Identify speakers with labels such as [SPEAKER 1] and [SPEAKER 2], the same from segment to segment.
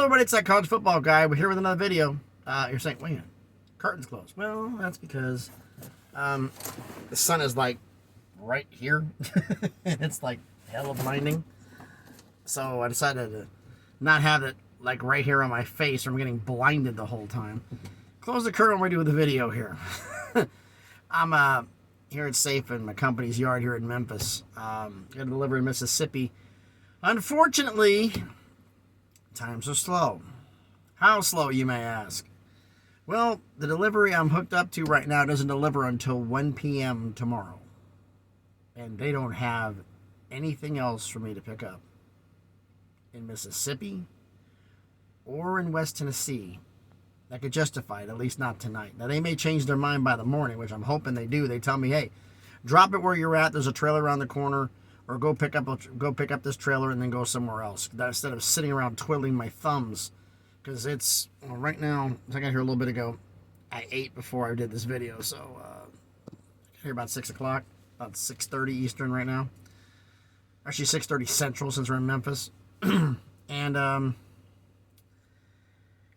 [SPEAKER 1] everybody, it's that college football guy. We're here with another video. You're saying, wait a minute, curtain's closed. Well, that's because the sun is like right here. It's like hella blinding. So I decided to not have it like right here on my face or I'm getting blinded the whole time. Close the curtain when we do the video here. I'm here at Safe in my company's yard here in Memphis. Got a delivery in Mississippi. Unfortunately, times are slow. How slow, you may ask? Well, the delivery I'm hooked up to right now doesn't deliver until 1 p.m. tomorrow. And they don't have anything else for me to pick up in Mississippi or in West Tennessee that could justify it, at least not tonight. Now, they may change their mind by the morning, which I'm hoping they do. They tell me, hey, drop it where you're at. There's a trailer around the corner. Or go pick up this trailer and then go somewhere else. Instead of sitting around twiddling my thumbs. Because it's, well, right now, I got here a little bit ago. I ate before I did this video. So, I got here about 6 o'clock. About 6:30 Eastern right now. Actually, 6:30 Central since we're in Memphis. And,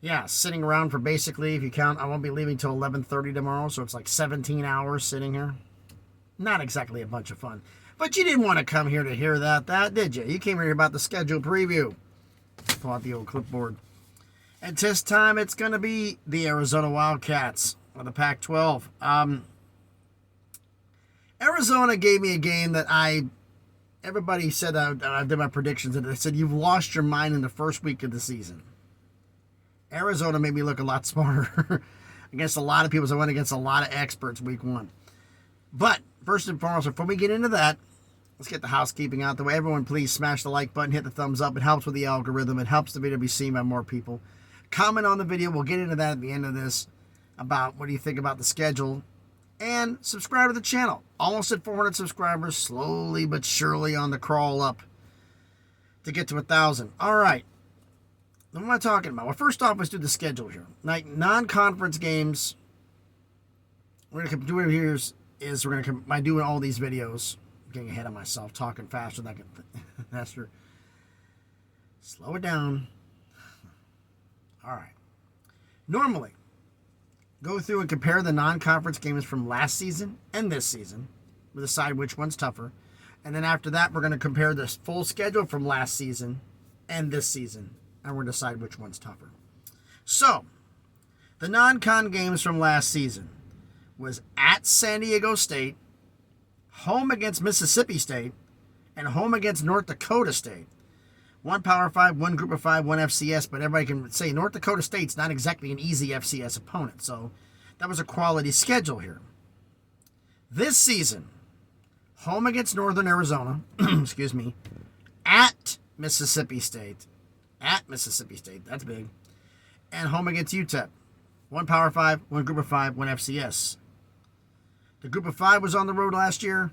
[SPEAKER 1] yeah, sitting around for basically, if you count, I won't be leaving till 11:30 tomorrow. So it's like 17 hours sitting here. Not exactly a bunch of fun. But you didn't want to come here to hear that, did you? You came here about the schedule preview. Pull out the old clipboard. At this time, it's going to be the Arizona Wildcats of the Pac-12. Arizona gave me a game that everybody said I did my predictions, and they said, you've lost your mind in the first week of the season. Arizona made me look a lot smarter against a lot of people. So I went against a lot of experts week one. But first and foremost, before we get into that, let's get the housekeeping out the way. Everyone, please smash the like button, hit the thumbs up. It helps with the algorithm. It helps the video be seen by more people. Comment on the video. We'll get into that at the end of this about what do you think about the schedule. And subscribe to the channel. Almost at 400 subscribers. Slowly but surely on the crawl up to get to 1,000. All right. What am I talking about? Well, first off, let's do the schedule here. Like non-conference games. We're going to do it here. We're going to by doing all these videos, I'm getting ahead of myself, talking faster than I can faster. Slow it down. All right. Normally, go through and compare the non-conference games from last season and this season. We'll decide which one's tougher. And then after that, we're going to compare the full schedule from last season and this season. And we're going to decide which one's tougher. So, the non-con games from last season was at San Diego State, home against Mississippi State, and home against North Dakota State. One Power 5, one Group of 5, one FCS, but everybody can say North Dakota State's not exactly an easy FCS opponent, so that was a quality schedule here. This season, home against Northern Arizona, excuse me, at Mississippi State, that's big, and home against UTEP. One Power 5, one Group of 5, one FCS. The Group of 5 was on the road last year.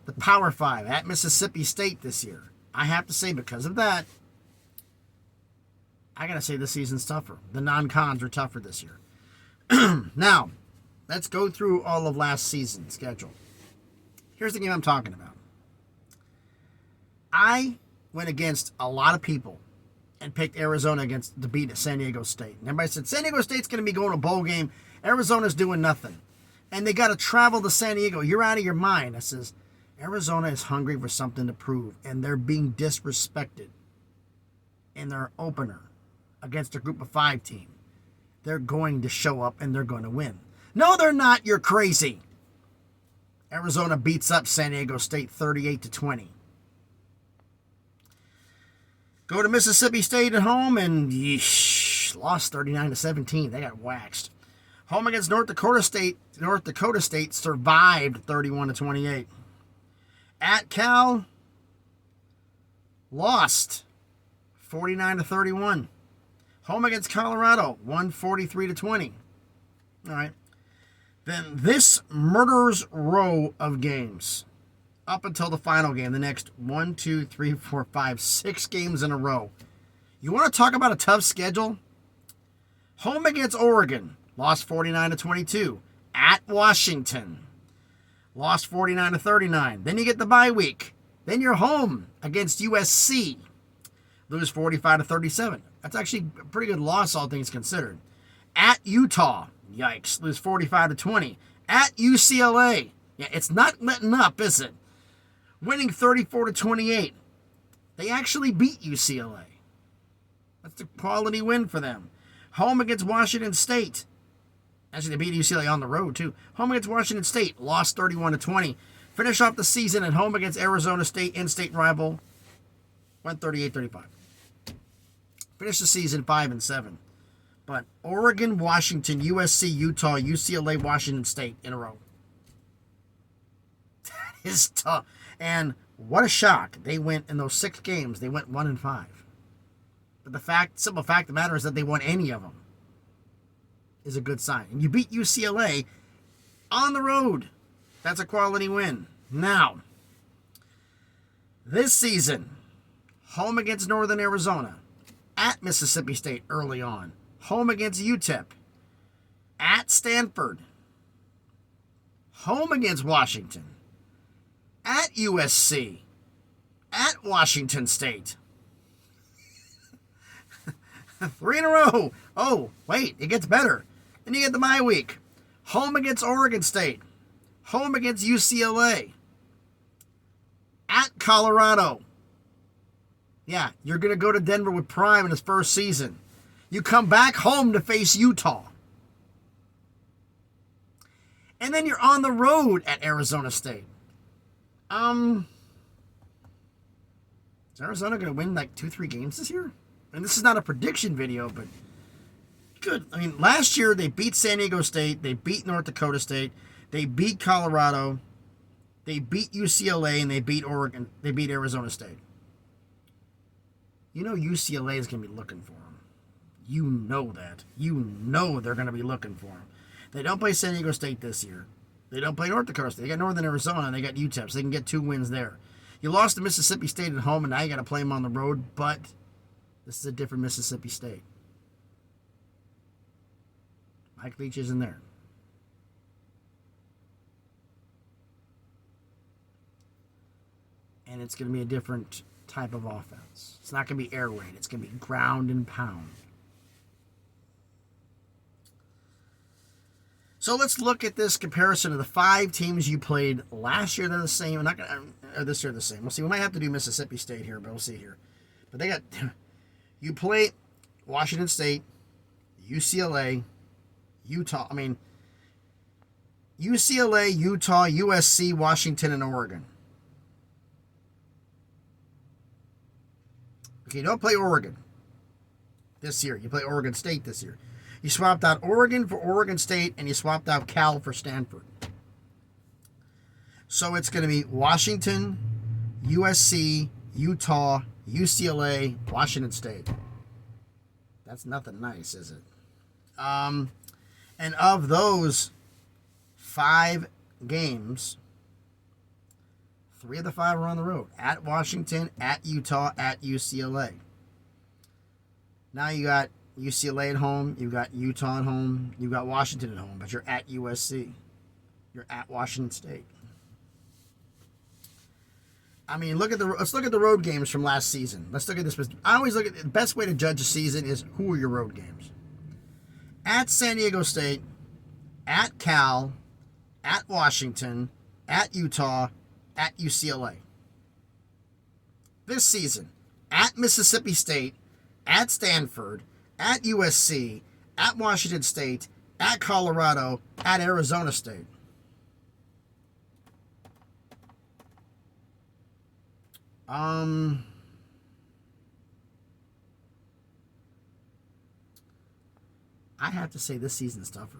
[SPEAKER 1] The Power 5 at Mississippi State this year. I have to say, because of that, I got to say this season's tougher. The non-cons are tougher this year. Now, let's go through all of last season's schedule. Here's the game I'm talking about. I went against a lot of people and picked Arizona to beat San Diego State. And everybody said, San Diego State's going to be going to a bowl game. Arizona's doing nothing. And they got to travel to San Diego. You're out of your mind. I says, Arizona is hungry for something to prove. And they're being disrespected in their opener against a Group of 5 team. They're going to show up and they're going to win. No, they're not. You're crazy. Arizona beats up San Diego State 38-20. Go to Mississippi State at home and lost 39-17. They got waxed. Home against North Dakota State. North Dakota State survived 31-28. At Cal, lost 49-31. Home against Colorado, won 43-20. All right. Then this murderer's row of games up until the final game, the next 1, 2, 3, 4, 5, 6 games in a row. You want to talk about a tough schedule? Home against Oregon, lost 49-22. At Washington, lost 49-39. Then you get the bye week. Then you're home against USC, lose 45-37. That's actually a pretty good loss, all things considered. At Utah, yikes, lose 45-20. At UCLA, yeah, it's not letting up, is it? Winning 34-28. They actually beat UCLA. That's a quality win for them. Home against Washington State. Actually, they beat UCLA on the road, too. Home against Washington State, lost 31-20. Finish off the season at home against Arizona State, in-state rival. Went 38-35. Finished the season 5-7. But Oregon, Washington, USC, Utah, UCLA, Washington State in a row. That is tough. And what a shock. They went in those 6 games, they went 1-5. But the simple fact of the matter is that they won any of them is a good sign. And you beat UCLA on the road. That's a quality win. Now, this season, home against Northern Arizona, at Mississippi State early on, home against UTEP, at Stanford, home against Washington, at USC, at Washington State. 3 in a row. Oh, wait, it gets better. Then you get the bye week. Home against Oregon State. Home against UCLA. At Colorado. Yeah, you're going to go to Denver with Prime in his first season. You come back home to face Utah. And then you're on the road at Arizona State. Is Arizona going to win like 2-3 games this year? And this is not a prediction video, but good. I mean, last year they beat San Diego State, they beat North Dakota State, they beat Colorado, they beat UCLA, and they beat Oregon. They beat Arizona State. You know UCLA is going to be looking for them. You know that. You know they're going to be looking for them. They don't play San Diego State this year. They don't play North Dakota State. They got Northern Arizona, and they got UTEP, so they can get 2 wins there. You lost to Mississippi State at home, and now you got to play them on the road, but this is a different Mississippi State. Mike Leach isn't there. And it's going to be a different type of offense. It's not going to be air raid. It's going to be ground and pound. So let's look at this comparison of the 5 teams you played last year. They're the same. We're not going to, this year the same. We'll see. We might have to do Mississippi State here, but we'll see here. But they got, you play Washington State, UCLA, Utah. UCLA, Utah, USC, Washington, and Oregon. Okay, you don't play Oregon this year. You play Oregon State this year. You swapped out Oregon for Oregon State, and you swapped out Cal for Stanford. So it's going to be Washington, USC, Utah, UCLA, Washington State. That's nothing nice, is it? And of those 5 games, 3 of the 5 are on the road. At Washington, at Utah, at UCLA. Now you got UCLA at home, you've got Utah at home, you've got Washington at home, but you're at USC. You're at Washington State. Let's look at the road games from last season. Let's look at this. I always look at the best way to judge a season is who are your road games. At San Diego State, at Cal, at Washington, at Utah, at UCLA. This season, at Mississippi State, at Stanford, at USC, at Washington State, at Colorado, at Arizona State. I have to say this season's tougher.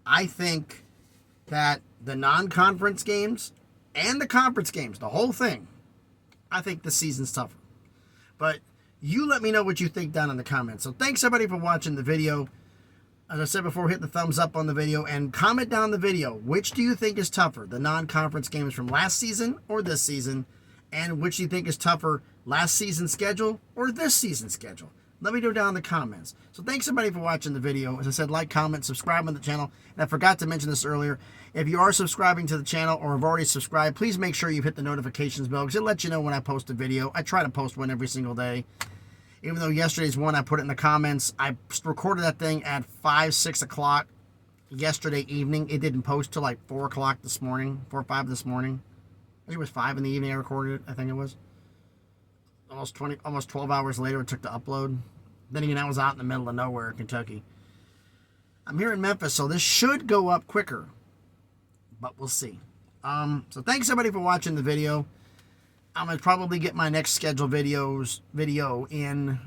[SPEAKER 1] I think that the non-conference games and the conference games, the whole thing, I think this season's tougher. But you let me know what you think down in the comments. So thanks everybody for watching the video. As I said before, hit the thumbs up on the video and comment down the video. Which do you think is tougher, the non-conference games from last season or this season? And which do you think is tougher, last season's schedule or this season's schedule? Let me know down in the comments. So thanks everybody for watching the video. As I said, like, comment, subscribe on the channel. And I forgot to mention this earlier. If you are subscribing to the channel or have already subscribed, please make sure you've hit the notifications bell because it lets you know when I post a video. I try to post one every single day. Even though yesterday's one, I put it in the comments. I recorded that thing at 5, 6 o'clock yesterday evening. It didn't post till like 4 o'clock this morning, 4 or 5 this morning. I think it was 5 in the evening I recorded it, I think it was. Almost 12 hours later it took to upload. Then again, I was out in the middle of nowhere in Kentucky. I'm here in Memphis, so this should go up quicker. But we'll see. So thanks everybody for watching the video. I'm going to probably get my next scheduled video in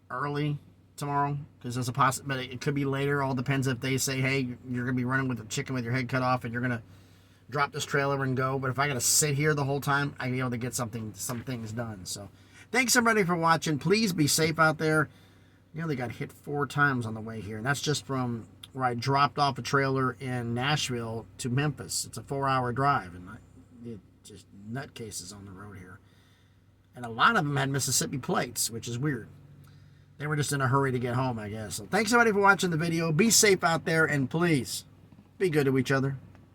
[SPEAKER 1] early tomorrow. Because there's a possibility, but it could be later. All depends if they say, hey, you're going to be running with a chicken with your head cut off and you're going to drop this trailer and go. But if I got to sit here the whole time, I'll be able to get some things done. So thanks everybody for watching. Please be safe out there. Nearly got hit 4 times on the way here. And that's just from where I dropped off a trailer in Nashville to Memphis. It's a 4-hour drive. And just nutcases on the road here. And a lot of them had Mississippi plates, which is weird. They were just in a hurry to get home, I guess. So thanks everybody for watching the video. Be safe out there, and please be good to each other.